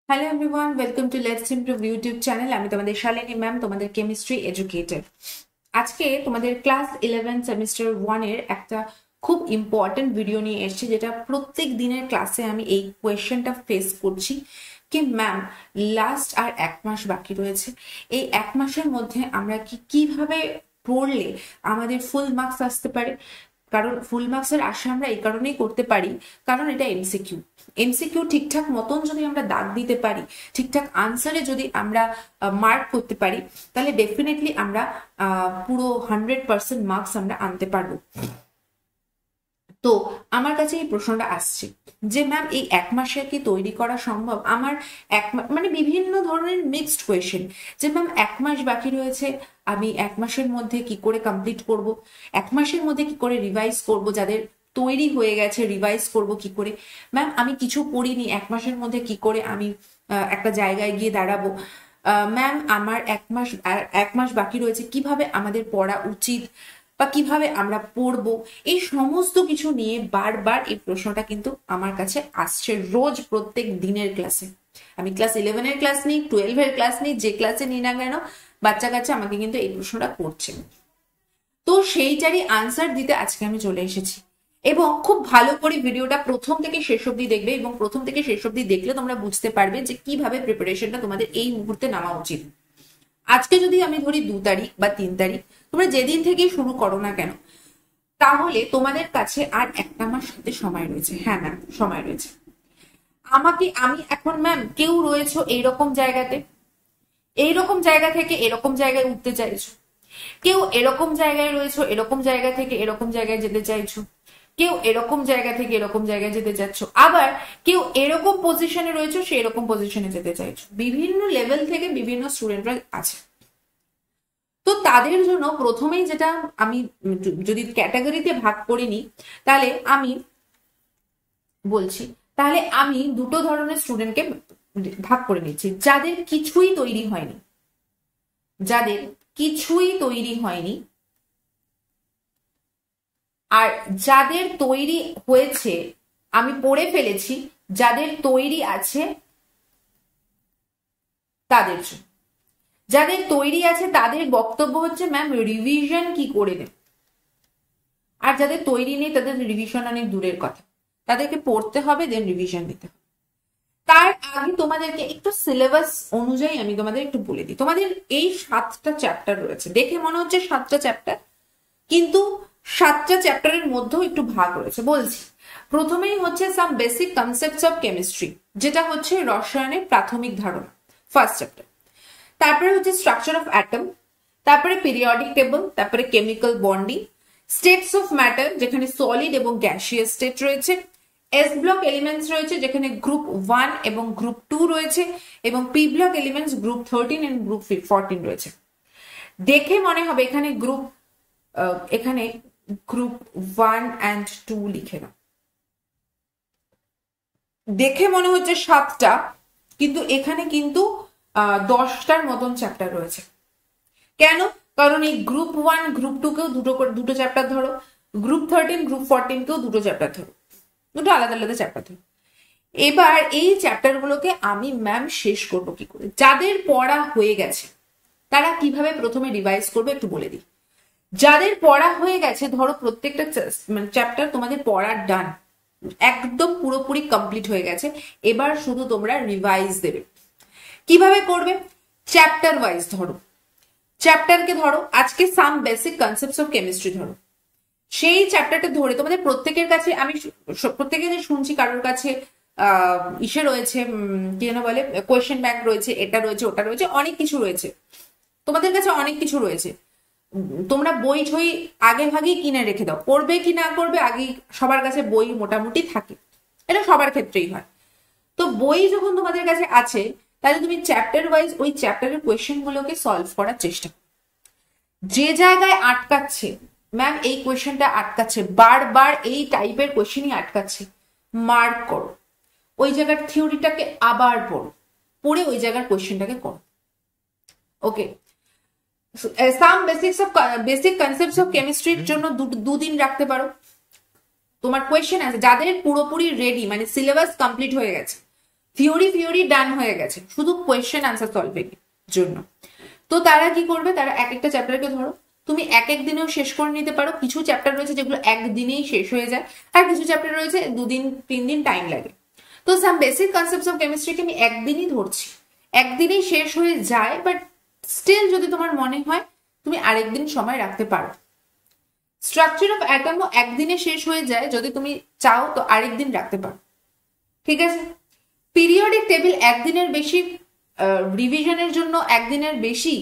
Hello everyone, welcome to let's improve YouTube channel. আমি তোমাদের Shalini ma'am, তোমাদের কেমিস্ট্রি এডুকেটর। আজকে তোমাদের ক্লাস 11 সেমিস্টার 1 এর একটা খুব ইম্পর্টেন্ট ভিডিও নিয়ে এসেছি, যেটা প্রত্যেক দিনের ক্লাসে আমি এই কোয়েশ্চেনটা ফেস করছি কি ম্যাম, লাস্ট আর 1 মাস বাকি রয়েছে। এই 1 মাসের মধ্যে আমরা কিভাবে পড়লে আমাদের ফুল মার্কস আসতে পারে। কারণ ফুল মার্কসের আশা আমরা এই কারণেই করতে পারি, কারণ এটা এমসিকিউ। এমসিকিউ ঠিকঠাক মতন যদি আমরা দাগ দিতে পারি, ঠিকঠাক আনসারে যদি আমরা মার্ক করতে পারি, তাহলে ডেফিনেটলি আমরা পুরো 100% মার্কস আমরা আনতে পারবো। তো আমার কাছে এই প্রশ্নটা আসছে যে ম্যাম, এই 1 মাসে কি তৈরি করা সম্ভব? আমার মানে বিভিন্ন ধরনের মিক্সড কোয়েশ্চেন, যে ম্যাম 1 মাস বাকি রয়েছে, আমি 1 মাসের মধ্যে কি করে কমপ্লিট করব, 1 মাসের মধ্যে কি করে রিভাইজ করব, যাদের তৈরি হয়ে গেছে রিভাইজ করব কি করে, ম্যাম আমি কিছু পড়িনি 1 মাসের মধ্যে কি করে আমি একটা জায়গায় গিয়ে দাঁড়াবো, ম্যাম আমার 1 মাস বাকি রয়েছে, কিভাবে আমাদের পড়া উচিত বা কিভাবে আমরা পড়বো, এই সমস্ত কিছু নিয়ে বারবার এই প্রশ্নটা কিন্তু আমার কাছে আসছে রোজ প্রত্যেক দিনের ক্লাসে। আমি ক্লাস 11-এর ক্লাস নিই, 12-এর ক্লাস নিই, যে ক্লাসে নিই না কেন, বাচ্চা কাচ্চা আমাকে কিন্তু এই প্রশ্নটা করছে। তো সেইটারই আনসার দিতে আজকে আমি চলে এসেছি, এবং খুব ভালো করে ভিডিওটা প্রথম থেকে শেষ অব্দি দেখবে, এবং প্রথম থেকে শেষ অব্দি দেখলে তোমরা বুঝতে পারবে যে কিভাবে প্রিপারেশনটা তোমাদের এই মুহূর্তে নেওয়া উচিত। আজকে যদি আমি ধরি 2 তারিখ বা 3 তারিখ, তোমরা যেদিন থেকেই শুরু করো না কেন, তাহলে তোমাদের কাছে আর 1 মাস হাতে সময় রয়েছে। হ্যাঁ ম্যাম, সময় রয়েছে। আমি এখন ম্যাম, কেউ রয়েছে এইরকম জায়গাতে, এইরকম জায়গা থেকে এরকম জায়গায় উঠতে চাইছো, কেউ এরকম জায়গায় রয়েছে, এরকম জায়গা থেকে এরকম জায়গায় যেতে চাইছো, কেউ এরকম জায়গা থেকে এরকম জায়গায় যেতে চাচ্ছ, আবার কেউ এরকম পজিশনে রয়েছে, সে এরকম পজিশনে যেতে চাইছো। বিভিন্ন লেভেল থেকে বিভিন্ন স্টুডেন্টরা আছে। তো তাদের জন্য প্রথমেই যেটা আমি যদি ক্যাটাগরিতে ভাগ করে নিই, তাহলে আমি বলছি, তাহলে আমি দুটো ধরনের স্টুডেন্টকে ভাগ করে নিচ্ছি। যাদের কিছুই তৈরি হয়নি, যাদের কিছুই তৈরি হয়নি, আর যাদের তৈরি হয়েছে, আমি পড়ে ফেলেছি, যাদের তৈরি আছে তাদের জন্য। যাদের তৈরি আছে তাদের বক্তব্য হচ্ছে ম্যাম রিভিশন কি করে নেব, আর যাদের তৈরি নেই তাদের রিভিশন অনেক দূরের কথা, তাদেরকে পড়তে হবে, দেন রিভিশন দিতে হবে। তার আগে তোমাদেরকে একটু সিলেবাস অনুযায়ী আমি তোমাদের একটু বলে দিই। তোমাদের এই 7টা চ্যাপ্টার রয়েছে, দেখে মনে হচ্ছে 7টা চ্যাপ্টার, কিন্তু 7টা চ্যাপ্টারের মধ্যেও একটু ভাগ রয়েছে। বলছি, প্রথমেই হচ্ছে some basic concepts of chemistry, যেটা হচ্ছে রসায়নের প্রাথমিক ধারণা, ফার্স্ট চ্যাপ্টার। তারপরে হচ্ছে স্ট্রাকচার অফ অ্যাটম, তারপরে পিরিয়ডিক টেবল, তারপরে chemical bonding, states of matter, যেখানে সলিড এবং গ্যাসিয়াস স্টেট রয়েছে, এস ব্লক এলিমেন্টস রয়েছে, যেখানে গ্রুপ 1 এবং গ্রুপ 2 রয়েছে, এবং পি ব্লক এলিমেন্টস গ্রুপ 13 এবং গ্রুপ 14 রয়েছে। দেখে মনে হবে এখানে গ্রুপ 1 and 2 লিখে দাও। দেখে মনে হচ্ছে 7টা, কিন্তু এখানে কিন্তু 10টার মতন চ্যাপ্টার রয়েছে। কেন? কারণ এই গ্রুপ 1 গ্রুপ 2 কেও দুটো চ্যাপ্টার ধরো, গ্রুপ 13 গ্রুপ 14 কেও দুটো চ্যাপ্টার ধরো, দুটো আলাদা আলাদা চ্যাপ্টার ধরো। এবার এই চ্যাপ্টার গুলোকে আমি ম্যাম শেষ করবো কি করে? যাদের পড়া হয়ে গেছে তারা কিভাবে প্রথমে রিভাইজ করবে একটু বলে দিই। যাদের পড়া হয়ে গেছে, ধরো প্রত্যেকটা চ্যাপ্টার তোমাদের পড়ার ডান, একদম পুরোপুরি কমপ্লিট হয়ে গেছে, এবার শুধু তোমরা রিভাইজ দেবে। কিভাবে করবে? চ্যাপ্টার ওয়াইজ ধরো, চ্যাপ্টারকে ধরো, আজকে some basic concepts of chemistry ধরো, সেই চ্যাপ্টারটা ধরে তোমাদের প্রত্যেকের কাছে, আমি প্রত্যেকে যে শুনছি কারোর কাছে ইসে রয়েছে, কি যেন বলে, কোয়েশ্চেন ব্যাংক রয়েছে, এটা রয়েছে, ওটা রয়েছে, অনেক কিছু রয়েছে, তোমাদের কাছে অনেক কিছু রয়েছে। তোমরা বই ঠই আগে ভাগেই কিনে রেখে দাও, পড়বে কি না করবে, আগে সবার কাছে বই মোটামুটি থাকে, এটা সবার ক্ষেত্রেই হয়। তো বই যখন তোমাদের কাছে আছে, তাহলে তুমি চ্যাপ্টার ওয়াইজ ওই চ্যাপ্টারের কোয়েশ্চেন গুলোকে সলভ করার চেষ্টা করো। যে জায়গায় আটকাচ্ছে, ম্যাম এই কোয়েশ্চেনটা আটকাচ্ছে, বারবার এই টাইপের কোয়েশ্চেনই আটকাচ্ছে, মার্ক করো, ওই জায়গার থিওরিটাকে আবার পড়ো, পড়ে ওই জায়গার কোয়েশ্চেনটাকে করো। ওকে, সাম বেসিক কনসেপ্টস অফ কেমিস্ট্রির জন্য 2 দিন রাখতে পারো। তোমার কোয়েশ্চেন আছে, যাদের পুরোপুরি রেডি, মানে সিলেবাস কমপ্লিট হয়ে গেছে, থিওরি ডান হয়ে গেছে, শুধু কোয়েশ্চেন আনসার সলভিং জন্য। তো তারা কি করবে, তারা এক একটা চ্যাপ্টারকে ধরো তুমি এক এক দিনেও শেষ করে নিতে পারো। কিছু চ্যাপ্টার রয়েছে যেগুলো একদিনেই শেষ হয়ে যায়, আর কিছু চ্যাপ্টার রয়েছে 2-3 দিন টাইম লাগে। তো সাম বেসিক কনসেপ্টস অফ কেমিস্ট্রিকে আমি একদিনই ধরছি, একদিনেই শেষ হয়ে যায়, বাট স্টিল যদি তোমার মনে হয় তুমি আরেকদিন সময় রাখতে পারো। স্ট্রাকচার অফ অ্যাটমও একদিনে শেষ হয়ে যায়, যদি তুমি চাও তো আরেকদিন রাখতে পারো, ঠিক আছে। পিরিয়ডিক টেবিল একদিনের বেশি রিভিশনের জন্য, একদিনের বেশি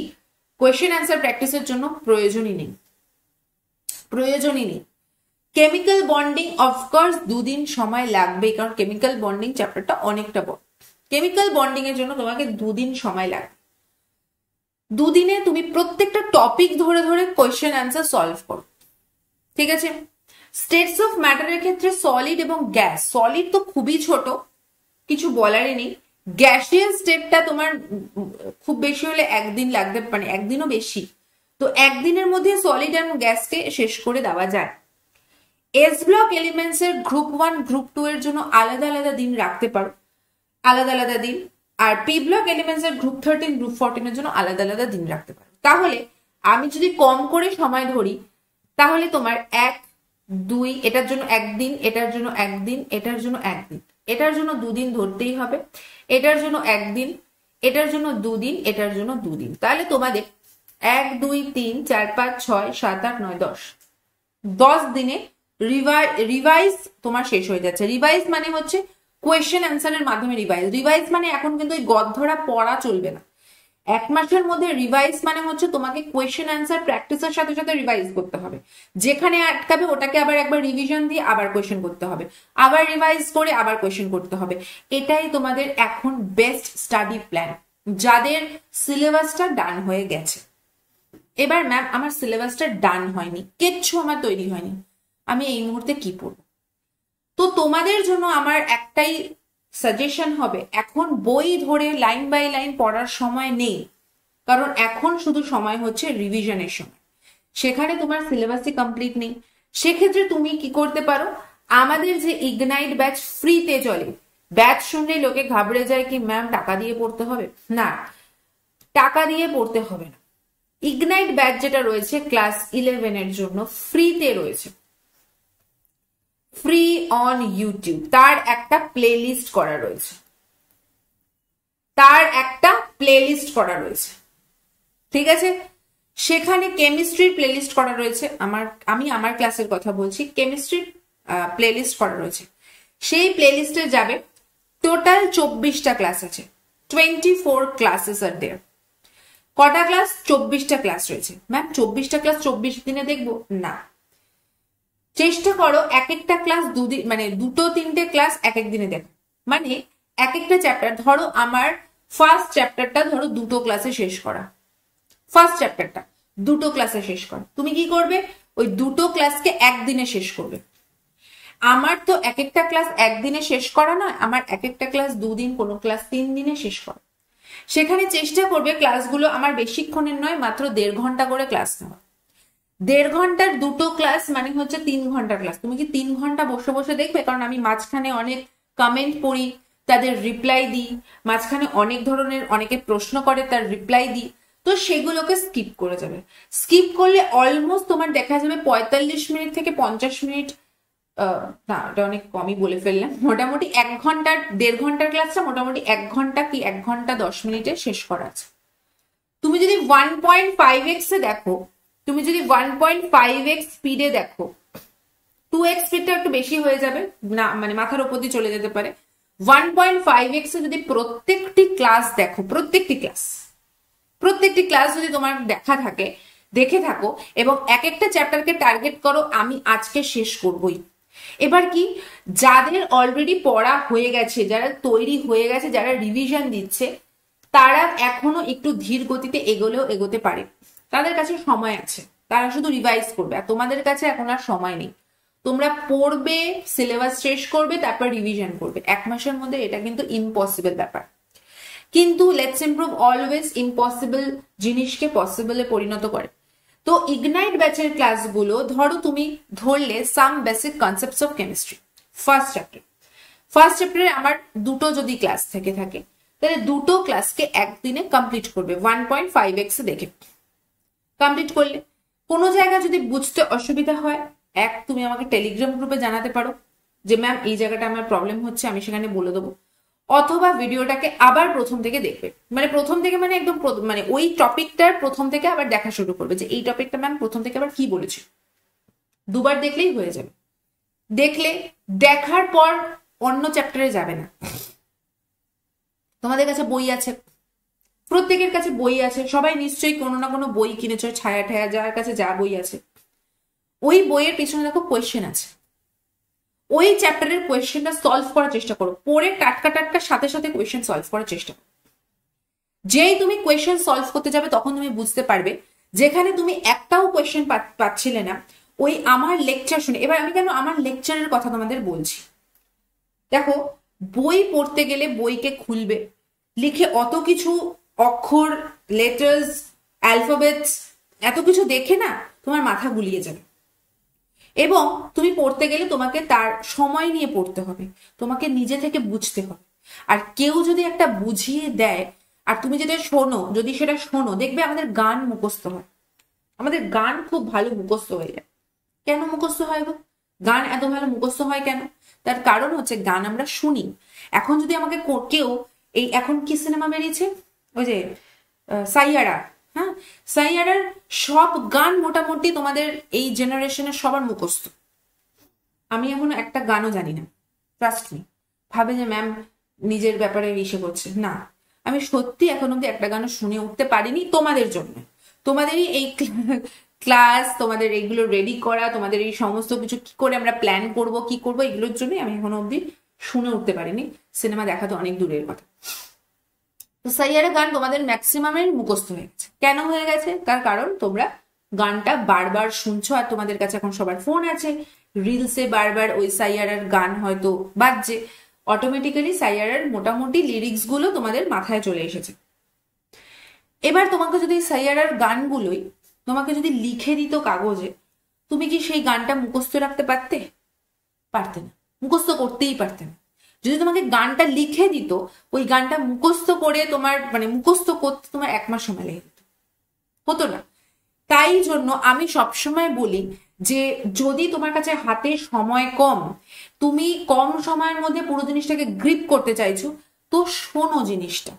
কোয়েশ্চেন অ্যান্সার প্র্যাকটিসের জন্য প্রয়োজনই নেই। কেমিক্যাল বন্ডিং অফকোর্স 2 দিন সময় লাগবে, কারণ কেমিক্যাল বন্ডিং চ্যাপ্টারটা অনেকটা বড়। কেমিক্যাল বন্ডিং এর জন্য তোমাকে 2 দিন সময় লাগবে। 2 দিনে তুমি প্রত্যেকটা টপিক ধরে ধরে কোয়েশ্চেন অ্যান্সার সলভ করো, ঠিক আছে। স্টেটস অফ ম্যাটারের ক্ষেত্রে সলিড এবং গ্যাস, সলিড তো খুবই ছোট, কিছু বলারই নেই। গ্যাসিয়াস স্টেটটা তোমার খুব বেশি হলে একদিন লাগবে, মানে একদিনও বেশি। তো একদিনের মধ্যে সলিড এবং গ্যাসকে শেষ করে দেওয়া যায়। এস ব্লক এলিমেন্টস এর গ্রুপ 1 গ্রুপ 2 এর জন্য আলাদা আলাদা দিন রাখতে পারো, আলাদা আলাদা দিন। আর পি ব্লক এলিমেন্টস এর গ্রুপ 13 গ্রুপ 14 এর জন্য আলাদা আলাদা দিন রাখতে পারো। তাহলে আমি যদি কম করে সময় ধরি, তাহলে তোমার 1, 2 এটার জন্য একদিন, এটার জন্য একদিন, এটার জন্য একদিন, এটার জন্য 2 দিন ধরতেই হবে, এটার জন্য একদিন, এটার জন্য 2 দিন, এটার জন্য 2 দিন। তাহলে তোমাদের 1, 2, 3, 4, 5, 6, 7, 8, 9, 10 দিনে রিভাইজ তোমার শেষ হয়ে যাচ্ছে। রিভাইজ মানে হচ্ছে কোয়েশ্চেন অ্যান্সারের মাধ্যমে রিভাইজ মানে এখন কিন্তু ওই গদ্ধরা পড়া চলবে না। 1 মাসের মধ্যে রিভাইজ মানে হচ্ছে তোমাকে কোয়েশ্চেন অ্যান্সার প্র্যাকটিসের সাথে সাথে রিভাইজ করতে হবে। যেখানে আটকাবে ওটাকে আবার একবার রিভিশন দিয়ে আবার কোয়েশ্চেন করতে হবে, আবার রিভাইজ করে আবার কোয়েশ্চেন করতে হবে। এটাই তোমাদের এখন বেস্ট স্টাডি প্ল্যান, যাদের সিলেবাসটা ডান হয়ে গেছে। এবার ম্যাম আমার সিলেবাসটা ডান হয়নি, কিচ্ছু আমার তৈরি হয়নি, আমি এই মুহূর্তে কি পড়বো? তো তোমাদের জন্য আমার একটাই সাজেশন হবে, এখন বই ধরে লাইন বাই লাইন পড়ার সময় নেই, কারণ এখন শুধু সময় হচ্ছে রিভিশনের সময়, সেখানে তোমার সিলেবাসই কমপ্লিট নেই। সেক্ষেত্রে তুমি কি করতে পারো, আমাদের যে ইগনাইট ব্যাচ ফ্রিতে চলে, ব্যাচ শুনলেই লোকে ঘাবড়ে যায় কি ম্যাম টাকা দিয়ে পড়তে হবে, না টাকা দিয়ে পড়তে হবে না। ইগনাইট ব্যাচ যেটা রয়েছে ক্লাস 11 এর জন্য ফ্রিতে রয়েছে, ফ্রি অন ইউটিউব। তার একটা প্লেলিস্ট করা রয়েছে, ঠিক আছে। সেখানে কেমিস্ট্রির প্লেলিস্ট করা রয়েছে, আমি আমার ক্লাসের কথা বলছি, কেমিস্ট্রির প্লেলিস্ট করা রয়েছে। সেই প্লেলিস্টে যাবে, টোটাল 24টা ক্লাস আছে, 24 ক্লাসেস আর দেয়ার। কটা ক্লাস? 24টা ক্লাস রয়েছে। ম্যাম 24টা ক্লাস 24 দিনে দেখবো না, চেষ্টা করো এক একটা ক্লাস 2 দিন, মানে 2-3টে ক্লাস এক এক দিনে দেখো। মানে এক একটা চ্যাপ্টার, ধরো আমার ফার্স্ট চ্যাপ্টারটা ধরো 2টো ক্লাসে শেষ করা, ফার্স্ট চ্যাপ্টারটা 2টো ক্লাসে শেষ করা। তুমি কি করবে, ওই 2টো ক্লাসকে একদিনে শেষ করবে। আমার তো এক একটা ক্লাস একদিনে শেষ করা নয়, আমার এক একটা ক্লাস 2 দিন, কোনো ক্লাস 3 দিনে শেষ করা। সেখানে চেষ্টা করবে ক্লাসগুলো আমার বেশিক্ষণের নয়, মাত্র 1.5 ঘন্টা করে ক্লাস নেওয়া। 1.5 ঘন্টার 2টো ক্লাস মানে হচ্ছে 3 ঘন্টার ক্লাস। তুমি কি 3 ঘন্টা বসে বসে দেখবে? কারণ আমি মাঝখানে অনেক কমেন্ট পড়ি, তাদের রিপ্লাই দিই, মাঝখানে অনেক ধরনের অনেকে প্রশ্ন করে, তার রিপ্লাই দিই, তো সেগুলোকে স্কিপ করে যাবে। স্কিপ করলে অলমোস্ট তোমার দেখা যাবে 45 মিনিট থেকে 50 মিনিট, না ওটা অনেক কমই বলে ফেললাম, মোটামুটি 1 ঘন্টার 1.5 ঘন্টার ক্লাসটা মোটামুটি 1 ঘন্টা কি 1 ঘন্টা 10 মিনিটে শেষ করা আছে। তুমি যদি 1.5x এ দেখো, তুমি যদি 1.5x স্পিডে দেখো, 2x স্পিডটা একটু বেশি হয়ে যাবে না, মানে মাথার উপর দিয়ে চলে যেতে পারে। 1.5x এ যদি প্রত্যেকটি ক্লাস দেখো, প্রত্যেকটি ক্লাস যদি তোমার দেখে থাকো এবং এক একটা চ্যাপ্টারকে টার্গেট করো আমি আজকে শেষ করবই। এবার কি, যাদের অলরেডি পড়া হয়ে গেছে, যারা তৈরি হয়ে গেছে, যারা রিভিশন দিচ্ছে, তারা এখনো একটু ধীর গতিতে এগোতে পারে, তাদের কাছে সময় আছে, তারা শুধু রিভাইজ করবে। আর তোমাদের কাছে এখন আর সময় নেই, তোমরা পড়বে, সিলেবাস শেষ করবে, তারপর রিভিশন করবে। 1 মাসের মধ্যে এটা কিন্তু ইম্পসিবল ব্যাপার। কিন্তু লেটস ইমপ্রুভ অলওয়েজ ইম্পসিবল জিনিসকে পসিবলে পরিণত করে। তো ইগনাইট ব্যাচের ক্লাসগুলো ধরো তুমি ধরলে some basic concepts of chemistry, first চ্যাপ্টারে আমার দুটো যদি ক্লাস থেকে থাকে তাহলে দুটো ক্লাসকে একদিনে কমপ্লিট করবে 1.5x দেখে কমপ্লিট করলে। কোনো জায়গা যদি বুঝতে অসুবিধা হয় তুমি আমাকে টেলিগ্রাম গ্রুপে জানাতে পারো যে ম্যাম এই জায়গাটা আমার প্রবলেম হচ্ছে, আমি সেখানে বলে দেবো। অথবা ভিডিওটাকে আবার প্রথম থেকে দেখবে, মানে প্রথম থেকে মানে একদম মানে ওই টপিকটার প্রথম থেকে আবার দেখা শুরু করবে যে এই টপিকটা ম্যাম প্রথম থেকে আবার কি বলেছে। দুবার দেখলেই হয়ে যাবে। দেখলে দেখার পর অন্য চ্যাপ্টারে যাবে না। তোমাদের কাছে বই আছে, প্রত্যেকের কাছে বই আছে, সবাই নিশ্চয়ই কোনো না কোনো বই কিনেছ, ছায়া ঠায়া যার কাছে যা বই আছে, ওই বইয়ের পিছনে দেখো কোয়েশ্চেন আছে, ওই চ্যাপ্টারের কোয়েশ্চেনটা সলভ করার চেষ্টা করো। পড়ে টাটকা টাটকা সাথে সাথে কোয়েশ্চেন সলভ করার চেষ্টা করো। যেই তুমি কোয়েশ্চেন সলভ করতে যাবে তখন তুমি বুঝতে পারবে যেখানে তুমি একটাও কোয়েশ্চেন পাচ্ছিলে না ওই আমার লেকচার শুনে। এবার আমি কেন আমার লেকচারের কথা তোমাদের বলছি, দেখো বই পড়তে গেলে বইকে খুলবে, লিখে অত কিছু অক্ষর, লেটার্স, অ্যালফাবেটস এত কিছু দেখে না তোমার মাথা গুলিয়ে যাবে। এবং তুমি পড়তে গেলে তোমাকে তার সময় নিয়ে পড়তে হবে, তোমাকে নিজে থেকে বুঝতে হবে। আর কেউ যদি একটা বুঝিয়ে দেয় আর তুমি যেটা শোনো, যদি সেটা শোনো, দেখবে আমাদের গান মুখস্থ হয়, আমাদের গান খুব ভালো মুখস্থ হয়ে যায়। কেন মুখস্থ হয় গো? গান এত ভালো মুখস্থ হয় কেন? তার কারণ হচ্ছে গান আমরা শুনি। এখন যদি আমাকে কেউ এই এখন কি সিনেমা বেরিয়েছে ওই যে সাইয়ারা, হ্যাঁ সাইয়ারার সব গান মোটামুটি তোমাদের এই জেনারেশনের সবার মুখস্থ। আমি এখন একটা গানও জানি না, ট্রাস্ট মি। ভাবে যে ম্যাম নিজের ব্যাপারে ইসে করছে না, আমি সত্যি এখন অব্দি একটা গানও শুনে উঠতে পারিনি তোমাদের জন্য। তোমাদেরই এই ক্লাস, তোমাদের এইগুলো রেডি করা, তোমাদের এই সমস্ত কিছু কি করে আমরা প্ল্যান করব, কি করব, এগুলোর জন্যই আমি এখনো অব্দি শুনে উঠতে পারিনি। সিনেমা দেখা তো অনেক দূরের কথা। তো সাইয়ারা গান তোমাদের ম্যাক্সিমামের মুখস্থ হয়ে গেছে। কেন হয়ে গেছে? তার কারণ তোমরা গানটা বারবার শুনছো, আর তোমাদের কাছে এখন সবার ফোন আছে, রিলসে বারবার ওই সাইয়ারার গান হয়তো বাজছে, অটোমেটিক্যালি সাইয়ারার মোটামুটি লিরিক্স গুলো তোমাদের মাথায় চলে এসেছে। এবার তোমাকে যদি সাইয়ারার গানগুলোই তোমাকে যদি লিখে দিত কাগজে, তুমি কি সেই গানটা মুখস্থ রাখতে পারতে? পারতে না, মুখস্থ করতেই পারতে না। যদি তোমাকে গানটা লিখে দিত, ওই গানটা মুখস্থ করে তোমার মানে মুখস্থ করতে তোমার 1 মাস সময় লেগে যেত, হতো না। তাই জন্য আমি সবসময় বলি যে যদি তোমার কাছে হাতে সময় কম, তুমি কম সময়ের মধ্যে পুরো জিনিসটাকে গ্রিপ করতে চাইছো, তো শোনো জিনিসটা,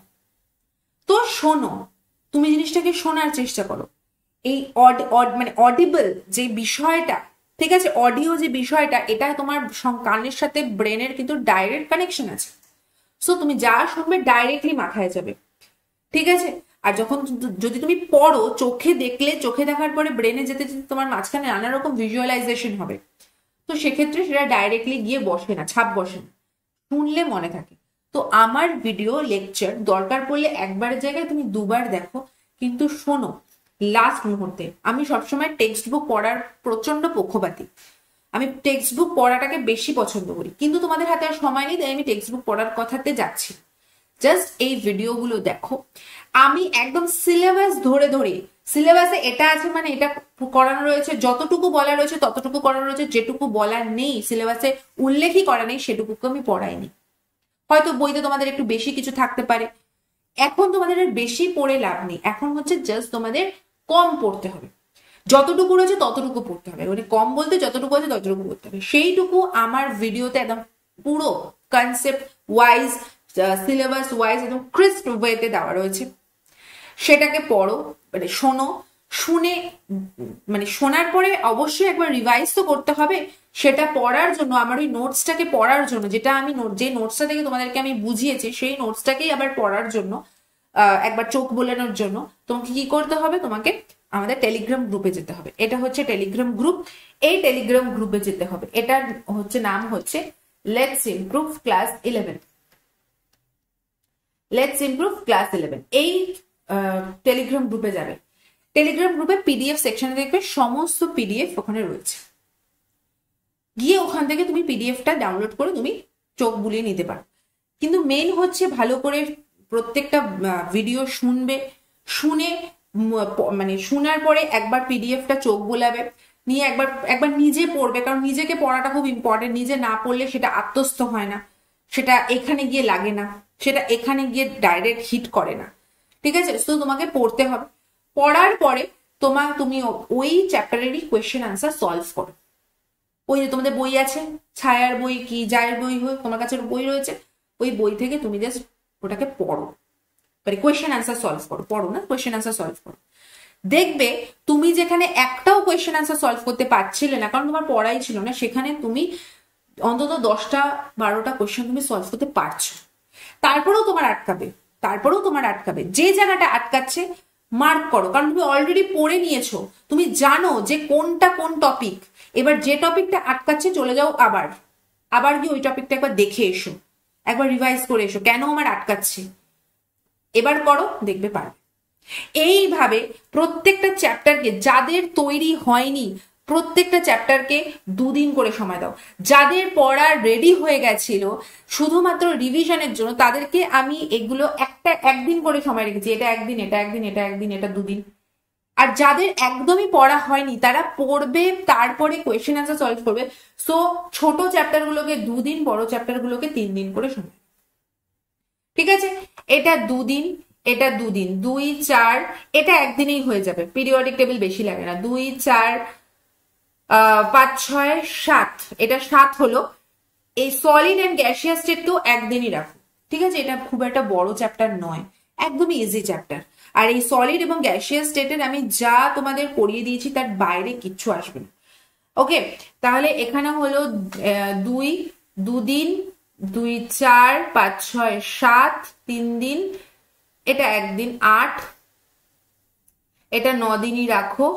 তো শোনো, তুমি জিনিসটাকে শোনার চেষ্টা করো। এই মানে অডিবল যে বিষয়টা, ঠিক আছে, অডিও যে বিষয়টা, এটা তোমার কানের সাথে ব্রেনের কিন্তু ডাইরেক্ট কানেকশন আছে। সো তুমি যা শুনবে ডাইরেক্টলি মাথায় যাবে, ঠিক আছে। আর যখন যদি তুমি পড়ো, চোখে দেখলে, চোখে দেখার পরে ব্রেনে যেতে যেতে তোমার মাঝখানে নানা রকম ভিজুয়ালাইজেশন হবে, তো সেক্ষেত্রে সেটা ডাইরেক্টলি গিয়ে বসে না, ছাপ বসে না, শুনলে মনে থাকে। তো আমার ভিডিও লেকচার দরকার পড়লে একবারের জায়গায় তুমি 2বার দেখো, কিন্তু শোনো লাস্ট মুহূর্তে। আমি সবসময় টেক্সট বুক পড়ার প্রচন্ড পক্ষপাতী, আমি টেক্সট বুক পড়াটাকে বেশি পছন্দ করি, কিন্তু তোমাদের হাতে আর সময় নেই, তাই আমি টেক্সট বুক পড়ার কথাতে যাচ্ছি। জাস্ট এই ভিডিওগুলো দেখো, আমি একদম সিলেবাস ধরে ধরে, সিলেবাসে এটা আছে মানে এটা করানো রয়েছে, যতটুকু বলা রয়েছে ততটুকু করানো রয়েছে, যেটুকু বলার নেই, সিলেবাসে উল্লেখই করা নেই, সেটুকু আমি পড়াইনি। হয়তো বইতে তোমাদের একটু বেশি কিছু থাকতে পারে, এখন তোমাদের আর বেশি পড়ে লাভ নেই, এখন হচ্ছে জাস্ট তোমাদের কম পড়তে হবে, যতটুকু রয়েছে ততটুকু পড়তে হবে, মানে কম বলতে যতটুকু আছে ততটুকু পড়তে হবে। সেইটুকু আমার ভিডিওতে একদম পুরো কনসেপ্ট ওয়াইজ, সিলেবাস ওয়াইজ একদম ক্রিস্প ওয়েতে দেওয়া রয়েছে। সেটাকে পড়ো, মানে শোনো, শুনে মানে শোনার পরে অবশ্যই একবার রিভাইজ তো করতে হবে। সেটা পড়ার জন্য আমার ওই নোটসটাকে পড়ার জন্য, যেটা আমি যে নোটসটা থেকে তোমাদেরকে আমি বুঝিয়েছি, সেই নোটসটাকেই আবার পড়ার জন্য, একবার চোখ বোলানোর জন্য তোমাকে কি করতে হবে? তোমাকে আমাদের টেলিগ্রাম গ্রুপে যেতে হবে। এটা হচ্ছে টেলিগ্রাম গ্রুপ, এই টেলিগ্রাম গ্রুপে যেতে হবে। এটার হচ্ছে নাম হচ্ছে let's improve class 11, let's improve class 11। এই টেলিগ্রাম গ্রুপে যাবে, টেলিগ্রাম গ্রুপে পিডিএফ সেকশনে দেখবে সমস্ত পিডিএফ ওখানে রয়েছে, গিয়ে ওখান থেকে তুমি পিডিএফটা ডাউনলোড করে তুমি চোখ বুলিয়ে নিতে পারো। কিন্তু মেইন হচ্ছে ভালো করে প্রত্যেকটা ভিডিও শুনবে, শুনে মানে শোনার পরে একবার পিডিএফটা চোখ বোলাবে, নিয়ে একবার নিজে পড়বে, কারণ নিজেকে পড়াটা খুব ইম্পর্টেন্ট, নিজে না পড়লে সেটা আত্মস্থ হয় না। সেটা এখানে গিয়ে লাগে না, সেটা এখানে গিয়ে ডাইরেক্ট হিট করে না। ঠিক আছে, তো তোমাকে পড়তে হবে। পড়ার পরে তুমি ওই চ্যাপ্টারেরই কোয়েশ্চেন আনসার সলভ করো। ওই যে তোমাদের বই আছে, ছায়ার বই কি যায়ের বই হোক, তোমার কাছে বই রয়েছে, ওই বই থেকে তুমি জাস্ট ওটাকে পড়ো, মানে কোয়েশ্চেন আনসার সলভ করো, পড়ো না, কোয়েশ্চেন আনসার সলভ করো। দেখবে তুমি যেখানে একটাও কোয়েশ্চেন আনসার সলভ করতে পারছিলে না, কারণ তোমার পড়াই ছিল না, সেখানে তুমি অন্তত 10টা-12টা কোয়েশ্চেন তুমি সলভ করতে পারছো। তারপরেও তোমার আটকাবে, যে জায়গাটা আটকাচ্ছে মার্ক করো, কারণ তুমি অলরেডি পড়ে নিয়েছো, তুমি জানো যে কোনটা কোন টপিক। এবার যে টপিকটা আটকাচ্ছে চলে যাও আবার কি ওই টপিকটা একবার দেখে এসো, একবার রিভাইজ করে এসো, কেন আমার আটকাচ্ছে, এবার করো, দেখবে পারবে। এইভাবে প্রত্যেকটা চ্যাপ্টারকে, যাদের তৈরি হয়নি প্রত্যেকটা চ্যাপ্টারকে 2 দিন করে সময় দাও। যাদের পড়া রেডি হয়ে গেছিল শুধুমাত্র রিভিশনের জন্য, তাদেরকে আমি এগুলো একদিন করে সময় রেখেছি, এটা একদিন, এটা একদিন, এটা একদিন, এটা 2 দিন। আর যাদের একদমই পড়া হয়নি তারা পড়বে, তারপরে কোয়েশ্চেন আনসার সলভ করবে। সো ছোট চ্যাপ্টার গুলোকে 2 দিন, বড় চ্যাপ্টার গুলোকে 3 দিন করে সময়। ঠিক আছে, এটা 2 দিন, এটা 2 দিন, 2, 4, এটা একদিনেই হয়ে যাবে, পিরিয়ডিক টেবিল বেশি লাগে না। 2, 4, 5, 6, 7, এটা 7 হলো। এই সলিড এন্ড গ্যাসিয়াস স্টেটকেও একদিনই রাখো। ঠিক আছে, এটা খুব একটা বড় চ্যাপ্টার নয়, একদমই ইজি চ্যাপ্টার। আর এই সলিড এবং গ্যাসিয়াস স্টেটের আমি যা তোমাদের পড়িয়ে দিয়েছি তার বাইরে কিচ্ছু আসবে না। ওকে, তাহলে এখানে হলো 2 দিন, 2, 4, 5, 6, 7, 3 দিন, এটা একদিন 8, এটা 9 দিনই রাখো,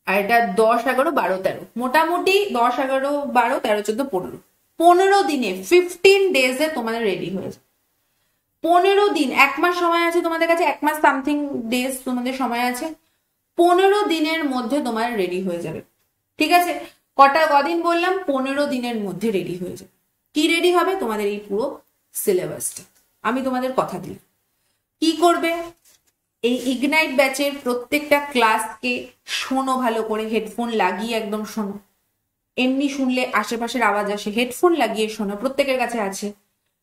আর এটা 10, 11, 12, 13, মোটামুটি 10, 11, 12, 13, 14, 15, 15 দিনে 15 ডেজে তোমাদের রেডি হয়ে যাবে। 15 দিন, 1 মাস সময় আছে তোমাদের কাছে, 1 মাস সামথিং ডেজ তোমাদের সময় আছে। 15 দিনের মধ্যে তোমার রেডি হয়ে যাবে। ঠিক আছে, কদিন বললাম? 15 দিনের মধ্যে রেডি হয়ে যাবে। কি রেডি হবে? তোমাদের এই পুরো সিলেবাসটা আমি তোমাদের কথা দিলাম। কি করবে? এই ইগনাইট ব্যাচের প্রত্যেকটা ক্লাসকে শোনো ভালো করে, হেডফোন লাগিয়ে একদম শোনো। এমনি শুনলে আশেপাশের আওয়াজ আসে, হেডফোন লাগিয়ে শোনো, প্রত্যেকের কাছে আছে।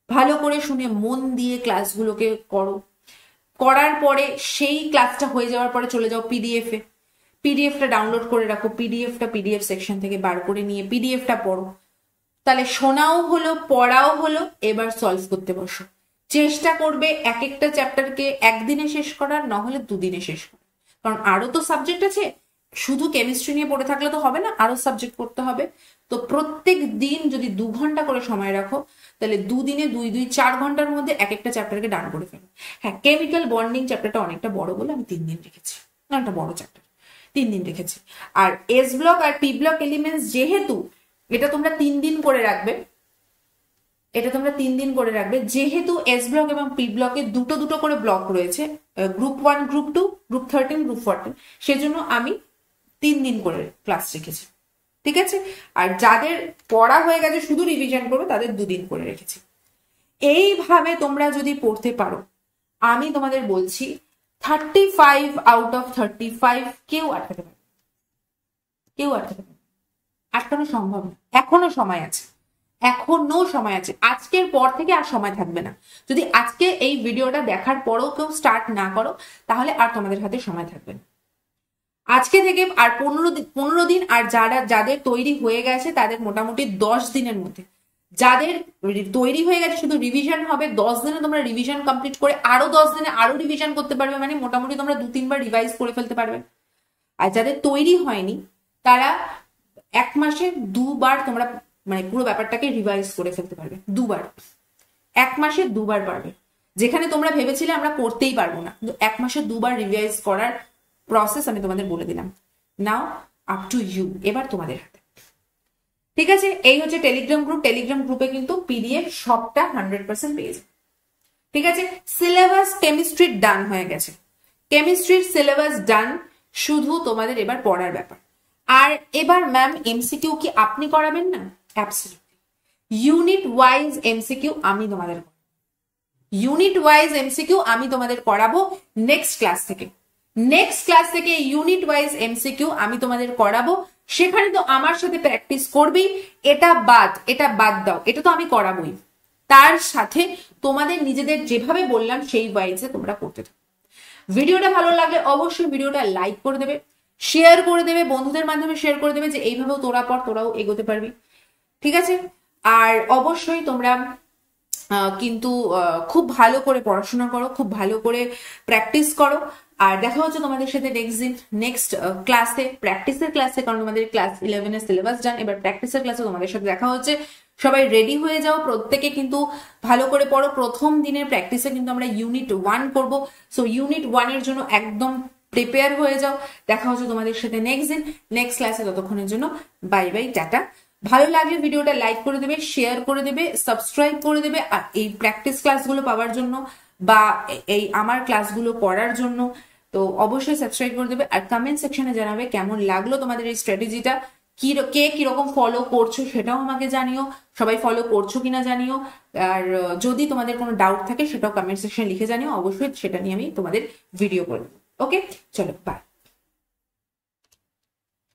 ভালো করে শুনে মন দিয়ে ক্লাসগুলোকে করো। করার পরে সেই ক্লাসটা হয়ে যাওয়ার পরে চলে যাও পিডিএফে, পিডিএফটা ডাউনলোড করে রাখো, পিডিএফটা পিডিএফ সেকশন থেকে বার করে নিয়ে পিডিএফটা পড়ো। তাহলে শোনাও হলো, পড়াও হলো, এবার সলভ করতে বসো। চেষ্টা করবে এক একটা চ্যাপ্টারকে একদিনে শেষ করার, না হলে 2 দিনে শেষ করার, কারণ আরো তো সাবজেক্ট আছে, শুধু কেমিস্ট্রি নিয়ে পড়ে থাকলে তো হবে না, আরো সাবজেক্ট পড়তে হবে। তো প্রত্যেক দিন যদি 2 ঘন্টা করে সময় রাখো, তাহলে 2 দিনে 2, 2, 4 ঘন্টার মধ্যে এক একটা চ্যাপ্টারকে ডান করে ফেলো। হ্যাঁ, কেমিক্যাল বন্ডিং চ্যাপ্টারটা অনেকটা বড় বলে আমি 3 দিন রেখেছি, অনেকটা বড় চ্যাপ্টার, 3 দিন রেখেছি। আর এস ব্লক আর পি ব্লক এলিমেন্টস যেহেতু এটা তোমরা 3 দিন করে রাখবে, যেহেতু এস ব্লক এবং পি ব্লকে দুটো করে ব্লক রয়েছে, গ্রুপ 1, গ্রুপ 2, গ্রুপ 13, গ্রুপ 14, সেজন্য আমি 3 দিন করে ক্লাস রেখেছি। ঠিক আছে, আর যাদের পড়া হয়ে গেছে শুধু রিভিশন করবে তাদের 2 দিন করে রেখেছি। এইভাবে তোমরা যদি পড়তে পারো, আমি তোমাদের বলছি 35 out of 35 কেউ আটকাতে পারবে, আটকানো সম্ভব না। এখনো সময় আছে, আজকের পর থেকে আর সময় থাকবে না। যদি আজকে এই ভিডিওটা দেখার পরেও কেউ স্টার্ট না করো, তাহলে আর তোমাদের হাতে সময় থাকবে না। আজকে থেকে আর 15 দিন, আর যাদের তৈরি হয়ে গেছে তাদের মোটামুটি 10 দিনের মধ্যে, যাদের তৈরি হয়ে গেছে শুধু রিভিশন হবে, 10 দিনে তোমরা রিভিশন কমপ্লিট করে আরো 10 দিনে আরো রিভিশন করতে পারবে, মানে মোটামুটি তোমরা 2-3 বার রিভাইজ করে ফেলতে পারবে। আর যাদের তৈরি হয়নি তারা 1 মাসে 2 বার তোমরা মানে পুরো ব্যাপারটাকে রিভাইজ করে ফেলতে পারবে, 2 বার, 1 মাসে 2 বার পারবে। যেখানে তোমরা ভেবেছিলে আমরা করতেই পারবো না, কিন্তু 1 মাসে 2 বার রিভাইজ করার প্রসেস আমি তোমাদের বলে দিলাম। নাও আপ টু ইউ, এবার তোমাদের হাতে। ঠিক আছে, এই হচ্ছে টেলিগ্রাম গ্রুপে কিন্তু পিডিএফ সবটা 100% পেয়ে যাবে। ঠিক আছে, সিলেবাস কেমিস্ট্রির ডান হয়ে গেছে, কেমিস্ট্রির সিলেবাস ডান, শুধু তোমাদের এবার পড়ার ব্যাপার। আর এবার ম্যাম এমসিকিউ কি আপনি করাবেন না? অ্যাবসলিউটলি, ইউনিট ওয়াইজ এমসিকিউ আমি তোমাদের করাবো নেক্সট ক্লাস থেকে ইউনিট ওয়াইজ এমসিকিউ আমি তোমাদের করাবো। সেখানে তো আমার সাথে প্র্যাকটিস করবি, এটা বাদ দাও, এটা তো আমি করাবোই। তার সাথে তোমাদের নিজেদের যেভাবে বললাম সেই ওয়াইজে তোমরা করতে থাকো। ভিডিওটা ভালো লাগলে অবশ্যই ভিডিওটা লাইক করে দেবে, শেয়ার করে দেবে, বন্ধুদের মাধ্যমে শেয়ার করে দেবে যে এইভাবেও তোরাও এগোতে পারবি, ঠিক আছে? আর অবশ্যই তোমরা কিন্তু খুব ভালো করে পড়াশোনা করো, খুব ভালো করে প্র্যাকটিস করো। আর দেখা হচ্ছে তোমাদের সাথে নেক্সট ক্লাসে, প্র্যাকটিসের ক্লাসে, কারণ তোমাদের ক্লাস 11 এর সিলেবাস ডান, এবার প্র্যাকটিসের ক্লাসে তোমাদের সাথে দেখা হচ্ছে। সবাই রেডি হয়ে যাও, প্রত্যেকে কিন্তু ভালো করে পড়ো। প্রথম দিনের প্র্যাকটিসে কিন্তু আমরা ইউনিট 1 করব, সো ইউনিট 1 এর জন্য একদম প্রিপেয়ার হয়ে যাও। দেখা হচ্ছে তোমাদের সাথে নেক্সট ক্লাসে। ততক্ষণের জন্য বাই বাই, টাটা। ভালো লাগলে ভিডিওটা লাইক করে দেবে, শেয়ার করে দেবে, সাবস্ক্রাইব করে দেবে। আর এই প্র্যাকটিস ক্লাসগুলো পাওয়ার জন্য বা এই আমার ক্লাসগুলো করার জন্য তো অবশ্যই সাবস্ক্রাইব করে দেবে। আর কমেন্ট সেকশনে জানাবে কেমন লাগলো তোমাদের এই স্ট্র্যাটেজিটা, কে কিরকম ফলো করছো সেটাও আমাকে জানিও, সবাই ফলো করছো কিনা জানিও। আর যদি তোমাদের কোনো ডাউট থাকে সেটাও কমেন্ট সেকশনে লিখে জানিও, অবশ্যই সেটা নিয়ে আমি তোমাদের ভিডিও করবো। ওকে, চলো বাই।